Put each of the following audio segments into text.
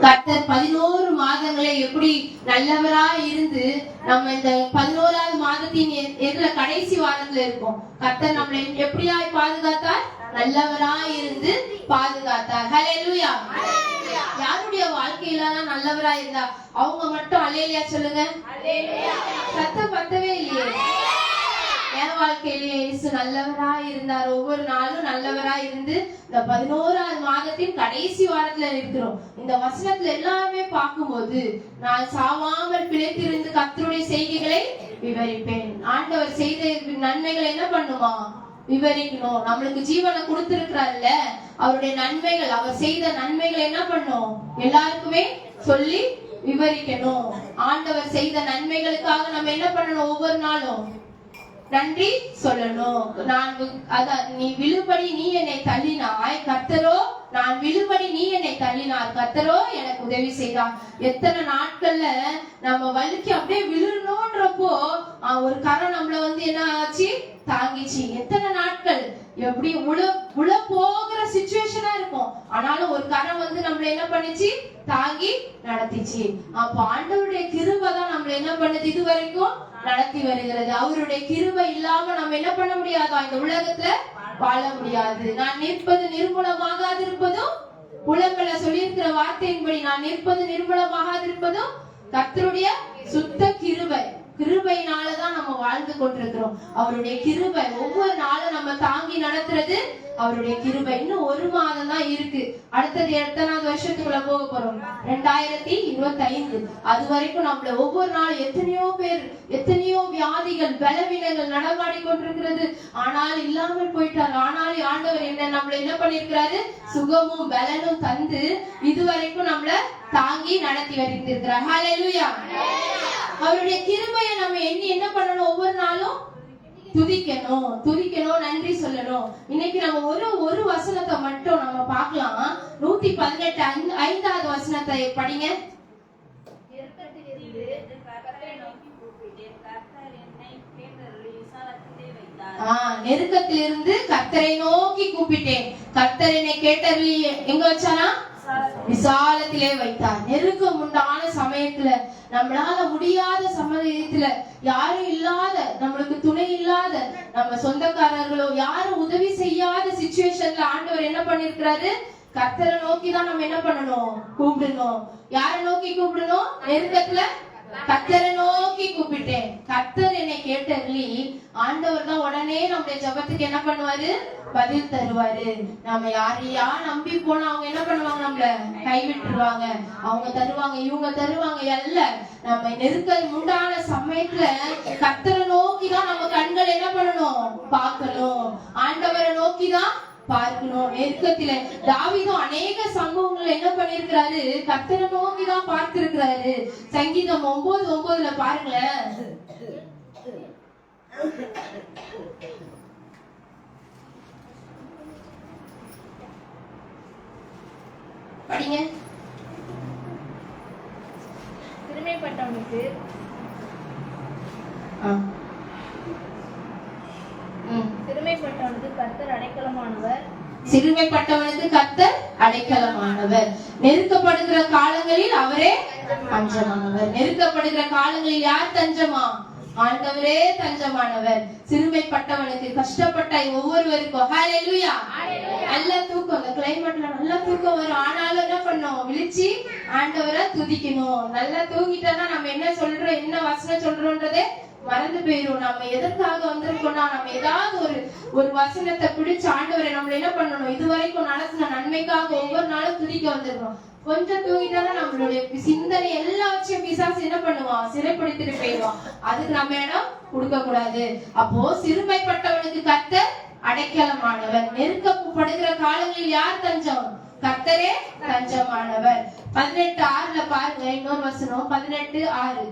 கர்த்தர் 11 மாதங்களை எப்படி நல்லவரா இருந்து நம்ம இந்த 11வது மாதத்தின் கடைசி வாரத்துல இருக்கோம். கர்த்தர் நம்மளை எப்படியாய் பாதுகாத்தார்? நல்லவரா இருந்து பாதுகாத்தார். ஹல்லேலூயா. யாருடைய வாழ்க்கையில நல்லவரா இருந்தா அவங்க மட்டும் அல்லேலூயா சொல்லுங்க. சத்தம் பத்தவே இல்லையே. என் வாழ்க்கையிலேயே இயேசு நல்லவரா இருந்தார். ஒவ்வொரு நாளும் நல்லவரா இருந்து இந்த 11வது மாதத்தின் கடைசி வாரத்துல இருக்கிறோம். இந்த வசனத்துல எல்லாமே பார்க்கும்போது நான் சாவாமல் பிழைத்திருந்து கர்த்தருடைய செய்கைகளை விவரிப்பேன். ஆண்டவர் செய்த நன்மைகளை என்ன பண்ணுமா? விவரிக்கணும். நம்மளுக்கு ஜீவனை கொடுத்திருக்கிறார்ல, அவருடைய நன்மைகள், அவர் செய்த நன்மைகளை என்ன பண்ணும்? எல்லாருக்குமே சொல்லி விவரிக்கணும். ஆண்டவர் செய்த நன்மைகளுக்காக நம்ம என்ன பண்ணணும்? ஒவ்வொரு நாளும் நன்றி சொல்லணும். நீ விழுபடி நீ என்னை தள்ளினாய் கர்த்தரோ, நான் விழுபடி நீ என்னை தள்ளினார் கர்த்தரோ எனக்கு உதவி செய்தார். எத்தனை நாட்கள்ல நம்ம வலிக்கு அப்படியே விழுறோன்றப்போ ஒரு கரம் நம்மள என்ன ஆச்சு? தாங்கிச்சு. எத்தனை நாட்கள் எப்படி உள்ள போகிற சிச்சுவேஷனா இருக்கும், ஆனாலும் ஒரு கரம் நம்மள என்ன பண்ணிச்சு? தாங்கி நடத்திச்சு. அப்ப ஆண்டவருடைய கிருபை தான் நம்மள என்ன பண்ணுது? இது வரைக்கும் நடத்தி வருகிறது. அவருடைய கிருபை இல்லாம நம்ம என்ன பண்ண முடியாதா? இந்த உலகத்துல வாழ முடியாது. நான் நிற்பது நிர்மூலமாகாது இருப்பதும், உலகத்துல சொல்லியிருக்கிற வார்த்தையின்படி நான் நிற்பது நிர்மூலமாகாது இருப்பதும் கர்த்தருடைய சுத்த கிருபை. கிருபையினாலதான் நம்ம வாழ்ந்து கொண்டிருக்கிறோம். அவருடைய கிருபை ஒவ்வொரு நாளும் நம்ம தாங்கி நடத்துறது அவருடைய கிருபை. இன்னும் 1 மாதம் தான் இருக்கு. அடுத்தது எத்தனாவது வருஷத்துக்குள்ள போக போறோம்? 2025. அது வரைக்கும் நம்மள ஒவ்வொரு நாள் எத்தனையோ பேர், எத்தனையோ வியாதிகள், பலவீனங்கள் நடமாடி கொண்டிருக்கிறது. ஆனால் இல்லாமல் போயிட்டார். ஆனாலும் ஆண்டவர் நம்மள என்ன பண்ணிருக்கிறாரு? சுகமும் பலனும் தந்து இதுவரைக்கும் நம்மள தாங்கி நடத்தி வருகிறார். ஹல்லேலூயா. அவருடைய கிருபையை நம்ம எண்ணி என்ன பண்ணணும்? ஒவ்வொரு நாளும் துதிக்கணும், நன்றி சொல்லணும். இன்னைக்கு நம்ம ஒரு வசனத்தை மட்டும் நம்ம பார்க்கலாம். 118 5வது வசனத்தை படிங்க. நெருக்கத்திலிருந்து கர்த்தரை நோக்கி கூப்பிட்டேன், கர்த்தர் என்னை கேட்டருளி எங்க வச்சானா? விசாலத்திலே வைத்தார். நெருக்கம் உண்டான சமயத்துல, நம்மளால முடியாத சமயத்துல, யாரும் இல்லாத, நம்மளுக்கு துணை இல்லாத, நம்ம சொந்தக்காரர்களோ யாரும் உதவி செய்யாத சிச்சுவேஷன்ல ஆண்டவர் என்ன பண்ணிருக்கிறாரு? கர்த்தரை நோக்கிதான் நம்ம என்ன பண்ணணும்? கூப்பிடணும். யாரை நோக்கி கூப்பிடணும்? நெருக்கத்துல கர்த்தரை நோக்கி கூப்பிட்டேன், கர்த்தர் என்னை கேட்டருளி. ஆண்டவர் தான் உடனே நம்முடைய ஜெபத்துக்கு என்ன பண்ணுவாரு? பதில் தருவாரு. நம்ம யாரையா நம்பி போனா அவங்க என்ன பண்ணுவாங்க? நம்மள கைவிட்டுருவாங்க. அவங்க தருவாங்க, இவங்க தருவாங்க. அல்ல, நம்ம நெருக்கல் உண்டான சமயத்துல கர்த்தரை நோக்கிதான் நம்ம கண்கள் என்ன பண்ணணும்? பார்க்கணும். ஆண்டவரை நோக்கிதான் பார்க்கணும். நெருக்கத்தில தாவீதும் அநேக சம்பவங்கள் என்ன பண்ணிருக்கிறாரு? கர்த்தரை நோக்கிதான் பார்த்திருக்கிறாரு. சங்கீதம் 9:9 பாருங்களேன். படிங்க. சிறுமைப்பட்டவனுக்கு கர்த்தர் அடைக்கலமானவர். சிறுமைப்பட்டவனுக்கு கர்த்தர் அடைக்கலமானவர். நெருக்கப்படுகிற காலங்களில் அவரே தஞ்சமானவர். நெருக்கப்படுகிற காலங்களில் யார் தஞ்சமா? ஆண்டவரே தஞ்சமானவர். சிறுமைப்பட்டவனுக்கு, கஷ்டப்பட்ட ஒவ்வொருவருக்கும் ஹல்லேலூயா. நல்ல தூக்கம், இந்த கிளைமேட்ல நல்ல தூக்கம் வரும். ஆனாலும் என்ன பண்ணணும்? விழிச்சு ஆண்டவரை துதிக்கணும். நல்லா தூங்கிட்டோம்னா நம்ம என்ன சொல்றோம், என்ன வசனம் சொல்றோன்றதே மறந்து போயிரும். நம்ம எதற்காக வந்திருக்கோம்னா, நம்ம ஏதாவது ஒரு வசனத்தை பிடிச்சு ஆண்டவரை நம்மள என்ன பண்ணணும்? இதுவரைக்கும் நடத்தின நன்மைக்காக ஒவ்வொரு நாளும் துதிக்க வந்திருக்கோம். கொஞ்சம் தூங்கிட்டாலும் நம்மளுடைய சிந்தனை எல்லாச்சும் பிசாசு என்ன பண்ணுவான்? சிறைப்படுத்திட்டு போயிடுவான். அதுக்கு நம்ம இடம் கொடுக்க கூடாது. அப்போ சிறுமைப்பட்டவனுக்கு கர்த்தர் அடைக்கலமானவர். நெருக்கப்படுகிற காலங்களில் யார் தஞ்சம்? கர்த்தரே தஞ்சமானவர். 18:6 பாருங்க. இன்னொரு வசனம் 18:6.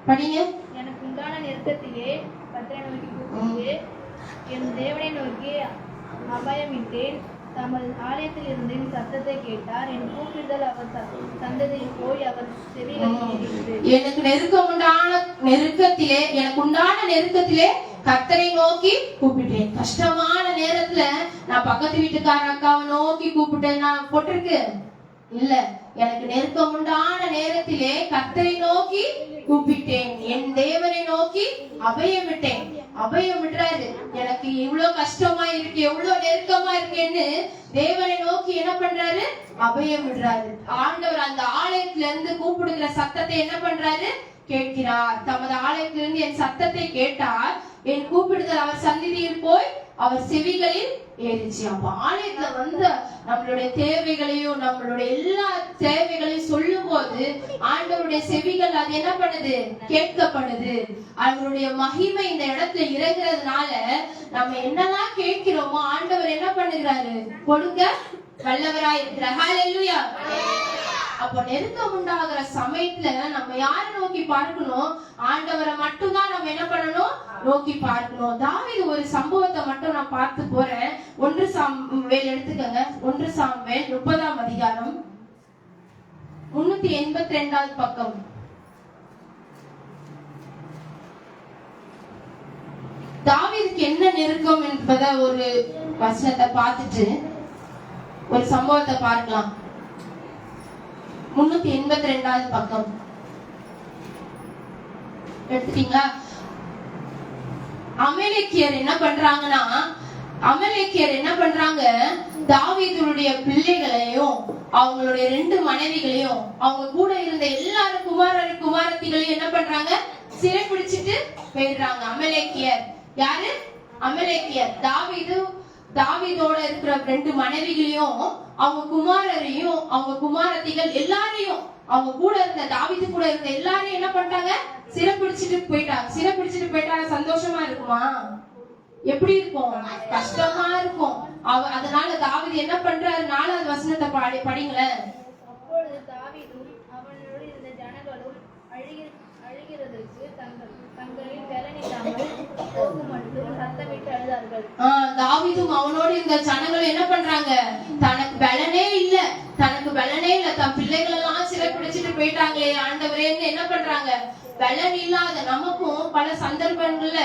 படிங்க. எனக்கு உண்டான நெருக்கத்திலே கர்த்தரை நோக்கி கூப்பிட்டு என் தேவனை நோக்கி அபயமிட்டேன். தமது ஆலயத்தில் இருந்து என் சத்தத்தை கேட்டார். என் கூப்பிடுதல் அவர் சந்ததியில் போய் அவர் செவிகளில். எனக்கு உண்டான நெருக்கத்திலே கர்த்தரை நோக்கி கூப்பிட்டேன். கஷ்டமான நேரத்துல நான் பக்கத்து வீட்டுக்கார அக்காவை நோக்கி கூப்பிட்டேன் நான் போட்டிருக்கு இல்ல. எனக்கு நெருக்கம் உண்டான நேரத்திலே கர்த்தரை நோக்கி கூப்பிட்டேன், என் தேவனை நோக்கி அபயம் விட்டேன். அபயம் விடுறாரு. எனக்கு இவ்வளவு கஷ்டமா இருக்கு, எவ்வளவு நெருக்கமா இருக்கேன்னு தேவனை நோக்கி என்ன பண்றாரு? அபயம் விடுறாரு. ஆண்டவர் அந்த ஆலயத்துல இருந்து கூப்பிடுகிற சத்தத்தை என்ன பண்றாரு? கேட்கிறார். தமது ஆலயத்திலிருந்து என் சத்தத்தை கேட்டார், என் கூப்பிடுதல் அவர் சந்நிதியில் போய் அவர் செவிகளில் ஏறிச்சு. அப்ப ஆலயத்துல வந்து நம்மளுடைய தேவைகளையும் நம்மளுடைய எல்லா தேவைகளையும் சொல்லும் போது ஆண்டவருடைய செவிகள் அது என்ன பண்ணுது? கேட்கப்படுது. அவருடைய மகிமை இந்த இடத்துல இறங்குறதுனால நம்ம என்னெல்லாம் கேட்கிறோமோ ஆண்டவர் என்ன பண்ணுகிறாரு? கொடுக்க வல்லவராய் இருக்கிறார். ஹல்லேலூயா. அப்ப நெருக்கம் உண்டாகிற சமயத்துல நம்ம யாரை நோக்கி பார்க்கணும்? ஆண்டவரை மட்டும்தான் நம்ம என்ன பண்ணணும்? நோக்கி பார்க்கணும். தாவீது ஒரு சம்பவத்தை மட்டும் நான் பார்த்து போறேன். 1 சாமுவேல் எடுத்துக்கங்க. 1 சாமுவேல் 30ஆம் அதிகாரம் 382வது பக்கம். தாவீதுக்கு என்ன நெருக்கம் என்பத ஒரு வசனத்தை பார்த்துட்டு ஒரு சம்பவத்தை பார்க்கலாம். 382வது பக்கம் எடுத்துட்டீங்களா? அமலேக்கியர் என்ன பண்றாங்க? தாவீதுடைய பிள்ளைகளையும் அவங்களுடைய 2 மனைவிகளையும் அவங்க கூட இருந்த எல்லாரும் குமாரத்திகளையும் என்ன பண்றாங்க? சிறை பிடிச்சிட்டு போயிடுறாங்க. அமலேக்கியர் யாரு? அமலேக்கியர் தாவீதோட இருக்கிற 2 மனைவிகளையும் அவங்க குமாரரையும் அவங்க குமாரத்திகள் எல்லாரையும் அவங்க கூட இருந்த தாவீது கூட இருந்த எல்லாரையும் என்ன பண்ணிட்டாங்க? சிறை பிடிச்சிட்டு போயிட்டாங்க. சந்தோஷமா இருக்குமா? எப்படி இருக்கும்? கஷ்டமா இருக்கும். அதனால தாவீது என்ன பண்றாரு? 4வது வசனத்தை படிங்களேன். அப்பொழுது தாவீதும் அவனோடு இருந்த ஜனங்களும் அழுகிறதற்கு தங்களின் பலனில்லாமல் போகும் மட்டும் சத்தமிட்டு அழுதார்கள். தாவீதும் அவனோடு இருந்த ஜனங்களும் என்ன பண்றாங்க? தனக்கு பலனே இல்ல, தன் பிள்ளைகள் எல்லாம் சிறை பிடிச்சிட்டு போயிட்டாங்களே ஆண்டவரேன்னு என்ன பண்றாங்க? பலன் இல்லாத நமக்கும் பல சந்தர்ப்பங்கள்ல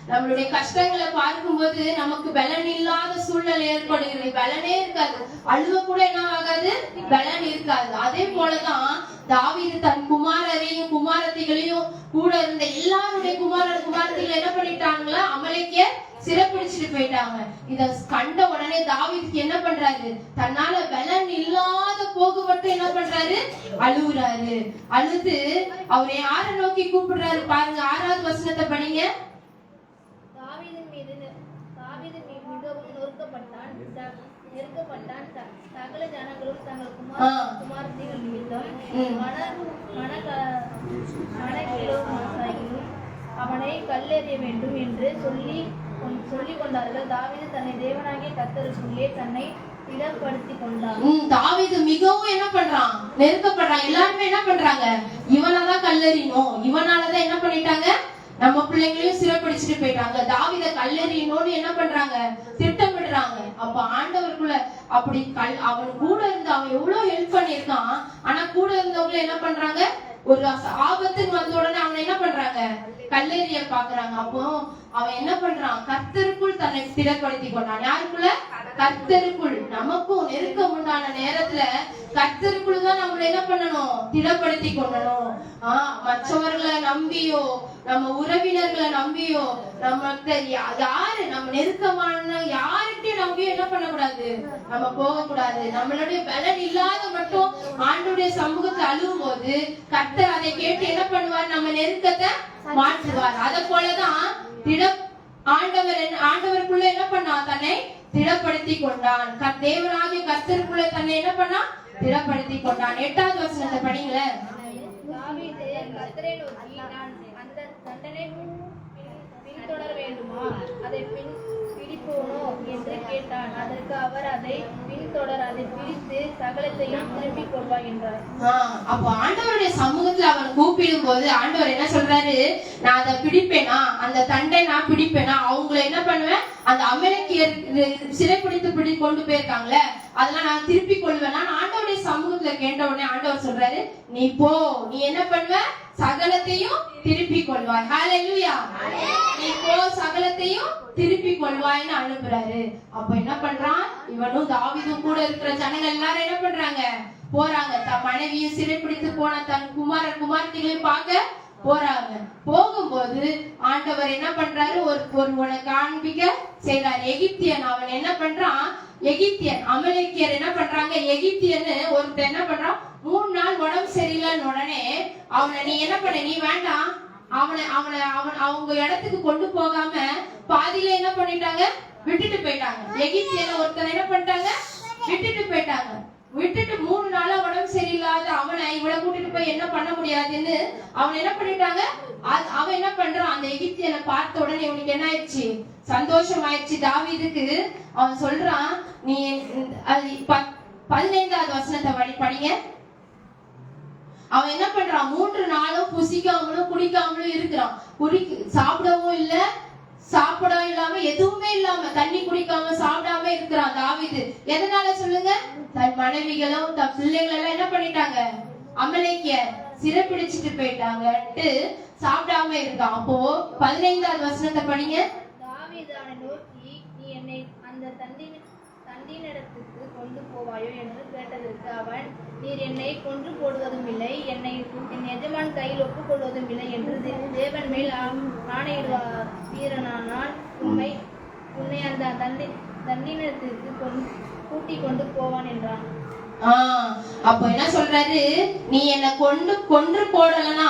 நம்மளுடைய கஷ்டங்களை பார்க்கும்போது நமக்கு பலன் இல்லாத சூழ்நிலை ஏற்படுகிறது. பலனே இருக்காது. அழுவ கூட என்ன ஆகாது? பலன் இருக்காது. அதே போலதான் தாவீது தன் குமாரரையும் குமாரத்திகளையும் கூட இருந்த எல்லாருடைய குமாரத்திகளை என்ன பண்ணிட்டாங்களா? அமலேக்கியர் சிறைப்பிடிச்சிட்டு போயிட்டாங்க. இத கண்ட உடனே தாவீதுக்கு என்ன பண்றாரு? தன்னால பலன் இல்லாத போகு மட்டும் என்ன பண்றாரு? அழுகுறாரு. அழுது அவரை யாரை நோக்கி கூப்பிடுறாரு பாருங்க. 6வது வசனத்தை படிங்க. நெருக்கப்பட்டான். சகல ஜனங்களும் தங்கள் குமாரத்திகள் நிமித்தம் மனக்கிலோமாகிலும் அவனை கல்லெறிய வேண்டும் என்று சொல்லிக் கொண்டார்கள். தாவீது தன்னை தேவனாகிய கர்த்தருக்குள்ளே தன்னை திடப்படுத்திக் கொண்டான். தாவீது மிகவும் என்ன பண்றான்? நெருக்கப்படுறான். எல்லாருமே என்ன பண்றாங்க? இவனாலதான் கல்லெறியணும், இவனாலதான் என்ன பண்ணிட்டாங்க? நம்ம பிள்ளைங்களையும் சிறைப்பிடிச்சிட்டு போயிட்டாங்க. தாவீதை கல்லெறியணும்னு என்ன பண்றாங்க? திட்டமிடுறாங்க. அப்ப ஆண்டவருக்குள்ள அப்படி அவன் கூட இருந்து அவன் எவ்வளவு ஹெல்ப் பண்ணிருக்கான். ஆனா கூட இருந்தவங்க என்ன பண்றாங்க? ஒரு ஆபத்துன்னு வந்த உடனே அவனை என்ன பண்றாங்க? கல்லெறிய பாக்குறாங்க. அப்போ அவன் என்ன பண்றான்? கர்த்தருக்குள் தன்னை திடப்படுத்தி கொண்டான். யாருக்குள்ள? கர்த்தருக்குள். நமக்கும் நெருக்கம் உண்டான நேரத்துல கர்த்தருக்குள் தான் நம்மள என்ன பண்ணணும்? திடப்படுத்தி கொள்ளணும். மற்றவர்களை நம்பியோ நம்ம உறவினர்களை நம்பியோ நமக்கு யாரு நம்ம நெருக்கமான யார்கிட்டயும் நம்பியோ என்ன பண்ணக்கூடாது? நம்ம போக கூடாது. நம்மளுடைய பலன் இல்லாத மட்டும் ஆண்டவருடைய சமூகத்தை அழுவும் போது கர்த்தர் அதை கேட்டு என்ன பண்ணுவார்? நம்ம நெருக்கத்தை மாற்றுவார். அத போலதான் ஆண்டவருக்குள்ள என்ன பண்ணா? தன்னை திடப்படுத்தி கொண்டான். தேவனாகிய கர்த்தருக்குள்ள தன்னை என்ன பண்ணா? திடப்படுத்தி கொண்டான். 8வது வசனத்தை படிங்களேன். தாவீது கர்த்தரை நோக்கி, நான் அந்த தண்டனை பின்தொடர வேண்டுமா? அதை பிடிப்போனோ என்று கேட்டான். அதற்கு அவர், அதை பின்தொடர், அதை பிடித்து சகலத்தையும் திருப்பிக் கொள்வாய் என்றார். அப்போ ஆண்டவருடைய சமூகத்துல அவன் கூப்பிடும் போது ஆண்டவர் என்ன சொல்றாரு? நான் அதை பிடிப்பேனா? அந்த தண்டை நான் பிடிப்பேனா? அவங்களை என்ன பண்ணுவேன்? அந்த அமலேக்கியர் சிறைப்பிடித்து கொண்டு போயிருக்காங்கல்ல, அதெல்லாம் நான் திருப்பி கொள்வேன். நான் ஆண்டவருடைய சமூகத்துல கேட்ட உடனே ஆண்டவர் சொல்றாரு, நீ போ, நீ என்ன பண்ணுவ, சகலத்தையும் திருப்பி கொள்வாய். ஹல்லேலூயா. நீ போ, சகலத்தையும் திருப்பி கொள்வாய்ன்னு அனுப்புறாரு. அப்ப என்ன பண்றான், இவனும் தாவீதும் கூட இருக்கிற ஜனங்கள் எல்லாரும் என்ன பண்றாங்க, போறாங்க. தன் மனைவியும் சிறைப்பிடித்து போன தன் குமாரத்திகளையும் பார்க்க போறாங்க. போகும்போது ஆண்டவர் என்ன பண்றாரு, ஒருவனை காண்பிக்க செய்யறாரு. எகிப்தியன் அவன் என்ன பண்றான், எகிப்தியன் அமலேக்கியர் என்ன பண்றாங்க, எகிப்தியன்னு ஒருத்தர் என்ன பண்றான், 3 நாள் உடம்பு சரியில்லைன்னு உடனே அவனை நீ என்ன பண்ண, நீ வேண்டாம், அவங்க இடத்துக்கு கொண்டு போகாம பாதியில என்ன பண்ணிட்டாங்க, விட்டுட்டு போயிட்டாங்க. எகிப்தியன ஒருத்தர் என்ன பண்ணிட்டாங்க, விட்டுட்டு போயிட்டாங்க. விட்டுட்டு 3 நாளா உடம்பு சரியில்லாத அவனை இவ்வளவு கூட்டிட்டு போய் என்ன பண்ண முடியாதுன்னு அவன் என்ன பண்ணிட்டாங்க. அவன் என்ன பண்றான், அந்த எகிப்தியனை பார்த்த உடனே இவனுக்கு என்ன ஆயிடுச்சு, சந்தோஷம் ஆயிடுச்சு தாவீதுக்கு. அவன் சொல்றான், நீ 15வது வசனத்தை படிங்க. அவன் என்ன பண்றான், 3 நாளும் புசிக்காமலும் குடிக்காமலும் இருக்கிறான். சாப்பிடவும் இல்ல, சாப்பிடவும் இல்லாம, எதுவுமே இல்லாம, தண்ணி குடிக்காம சாப்பிடாம இருக்கிறான் தாவீது. எதனால சொல்லுங்க, தன் மனைவிகளும் தன் பிள்ளைகள் எல்லாம் என்ன பண்ணிட்டாங்க, அமலேக்கியர் சிறைப்பிடிச்சிட்டு போயிட்டாங்கன்ட்டு சாப்பிடாம இருக்கான். அப்போ 15வது வசனத்தை படிங்க. தாவீது அவனை நோக்கி, நீ என்னை அந்த தண்டினிடத்துக்கு கொண்டு போவாயோ என்று கேட்டதற்கு அவன், நீர் என்னை கொன்று போடுவதும் இல்லை, என்னை என் எஜமான் கையில் ஒப்புக்கொள்வதும் இல்லை என்று தேவன் மேல் ஆணையிடுவார் வீரனானால் உன்னை அந்த தண்டினிடத்திற்கு கூட்டி கொண்டு போவான் என்றான். அப்ப என்ன சொல்றாரு, நீ என்ன கொன்று போடலன்னா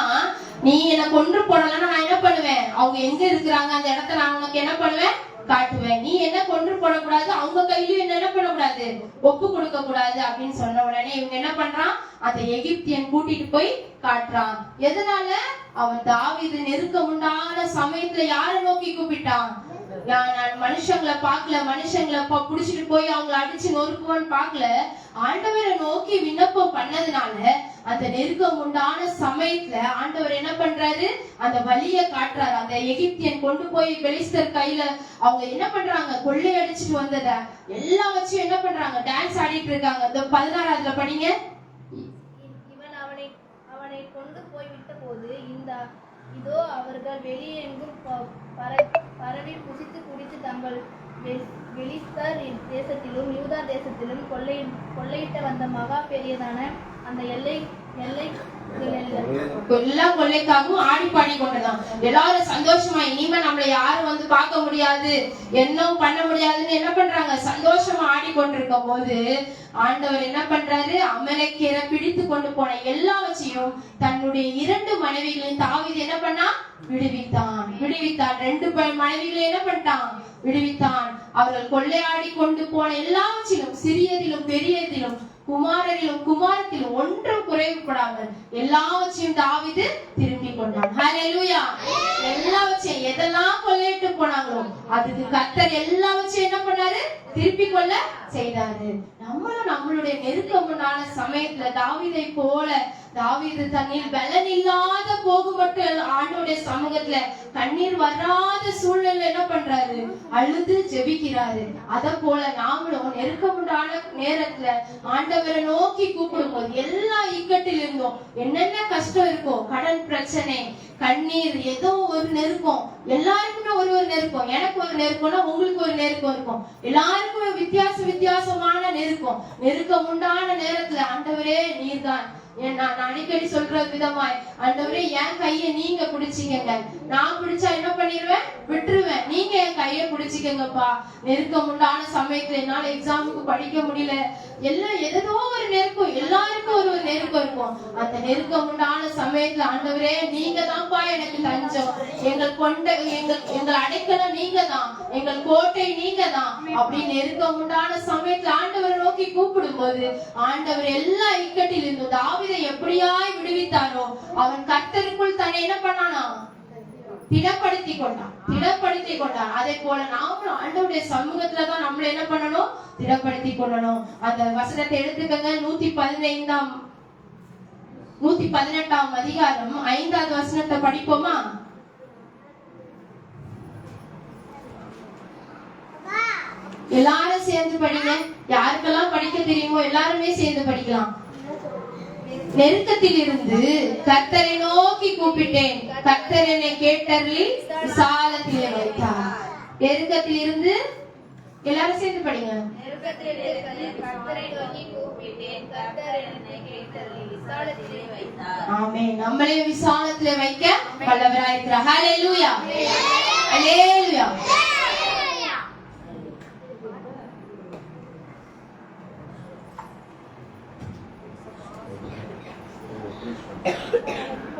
நான் என்ன பண்ணுவேன், அவங்க எங்க இருக்கிறாங்க அந்த இடத்த நான் உனக்கு என்ன பண்ணுவேன், காட்டுவேன். நீ என்ன கொன்று போடக்கூடாது, அவங்க கையிலும் என்ன பண்ணக்கூடாது, ஒப்பு கொடுக்க கூடாது அப்படின்னு சொன்ன உடனே இவங்க என்ன பண்றான், அந்த எகிப்தியன் கூட்டிட்டு போய் காட்டுறான். எதனால, அவன் தாவீது நெருக்க உண்டான சமயத்துல யாரை நோக்கி கூப்பிட்டான், நான் மனுஷங்களை பார்க்கல, மனுஷங்களை புடிச்சிட்டு போய் அவங்களை அடிச்சு நொறுக்குவான்னு பார்க்கல, ஆண்டவரை நோக்கி விண்ணப்பம் பண்ணதுனால அந்த நெருக்கம் உண்டான சமயத்துல ஆண்டவர் என்ன பண்றாரு, அந்த வழிய காட்டுறாரு. அந்த எகிப்தியன் கொண்டு போய் பெலிஸ்தர் கையில அவங்க என்ன பண்றாங்க, கொள்ளை அடிச்சுட்டு வந்தத எல்லாம் வச்சு என்ன பண்றாங்க, டான்ஸ் ஆடிட்டு இருக்காங்க. இந்த 16வதுல படிங்க. இவன் அவனை கொண்டு போய் விட்ட போது இதோ அவர்கள் வெளியே எங்கும் பரவி புசித்து குடித்து தங்கள் பெலிஸ்தர் தேசத்திலும் யூதா தேசத்திலும் கொள்ளையிட்ட வந்த மகா பெரியதான அந்த எல்லாம் கொள்ளைக்காகவும் ஆடி பாடி கொண்டுதான் எல்லாரும் சந்தோஷமா, இனிமே நம்மள யாரும் வந்து பார்க்க முடியாது, என்ன பண்ண முடியாதுன்னு என்ன பண்றாங்க, சந்தோஷமா ஆடிக்கொண்டிருக்கும் போது ஆண்டவர் என்ன பண்றாரு, அமலேக்கியரை பிடித்து கொண்டு போன எல்லாவற்றையும் தன்னுடைய 2 மனைவிகளையும் தாவீது என்ன பண்ணா, விடுவித்தான். 2 மனைவிகளை என்ன பண்ணிட்டான், விடுவித்தான். அவர்கள் கொள்ளையாடி கொண்டு போன எல்லாவற்றிலும், சிறியதிலும் பெரியதிலும், குமாரரிலும் குமாரத்திலும் ஒன்றும் குறைவுபடாமல் எல்லாவற்றையும் தாவீது திரும்பி கொண்டான். ஹல்லேலூயா. எல்லாவற்றையும் எதெல்லாம் கொள்ளையிட்டு போனாங்களோ அதுக்கு கர்த்தர் எல்லாவற்றையும் என்ன பண்ணாரு, திருப்பி கொள்ள செய்தாரு. நம்மளுடைய நெருக்கமான சமயத்துல தாவீதை போல, தாவீது தண்ணீர் பலன் இல்லாத போகும் மட்டும் ஆண்டவருடைய சமூகத்துல கண்ணீர் வராத சூழ்நிலை என்ன பண்றாரு, அழுது ஜெபிக்கிறாரு. அத போல நாமளும் நெருக்கமுண்டான நேரத்துல ஆண்டவரை நோக்கி கூப்பிடும் போது எல்லா இக்கட்டில் இருந்தோம், என்னென்ன கஷ்டம் இருக்கும், கடன் பிரச்சனை, கண்ணீர், ஏதோ ஒரு நெருக்கம், எல்லாருக்குமே ஒரு நெருக்கம், எனக்கு ஒரு நெருக்கம்னா உங்களுக்கு ஒரு நெருக்கம் இருக்கும், எல்லாருக்குமே வித்தியாசமான நெருக்கம் உண்டான நேரத்துல ஆண்டவரே நீர்தான். நான் அடிக்கடி சொல்ற விதமாய், ஆண்டவரே என் கையை நீங்க பிடிச்சிக்கங்க, நான் பிடிச்சா என்ன பண்ணிடுவேன், விட்டுருவேன், நீங்க என் கையை பிடிச்சிக்கங்கப்பா. நெருக்கம் உண்டான சமயத்துல என்னால எக்ஸாமுக்கு படிக்க முடியல, எல்லாம் ஏதோ ஒரு நெருக்கம், எல்லாருக்கும் ஒரு நெருக்கம் இருக்கும். அந்த நெருக்கம் உண்டான சமயத்துல ஆண்டவரே நீங்க தான்ப்பா எனக்கு தஞ்சம், எங்கள் அடைக்கலம் நீங்க தான், எங்கள் கோட்டை நீங்க தான் அப்படின்னு நெருக்கம் உண்டான சமயத்துல ஆண்டவரை நோக்கி கூப்பிடும் போது ஆண்டவர் எல்லா இக்கட்டில் இருந்தும் தாவீதை எப்படியாய் விடுவித்தாரோ அவன் கர்த்தருக்குள் தன்னை என்ன பண்ணானா, திடப்படுத்தி கொண்டான். அதே போல நாமளும் ஆண்டவருடைய சமூகத்துலதான் நம்மள என்ன பண்ணணும், திடப்படுத்தி கொள்ளணும். அந்த வசனத்தை எடுத்துக்கங்க. 118ஆம் அதிகாரம் 5வது வசனத்தை படிப்போமா? எல்லாரும் சேர்ந்து படிங்க. யாருக்கெல்லாம் படிக்க தெரியுமோ எல்லாருமே சேர்ந்து படிக்கலாம். நெருக்கத்தில் இருந்து கர்த்தரை நோக்கி கூப்பிட்டேன், கர்த்தர் என்னை கேட்டருளி விசாலத்திலே வைத்தார். நெருக்கத்தில் இருந்து எல்லாரும் சேர்ந்து படிங்க. ஆமென். நம்மளே விசாலத்திலே வைக்க வல்லவராயிருக்கிறார். ஹல்லேலூயா, ஹல்லேலூயா. Thank you.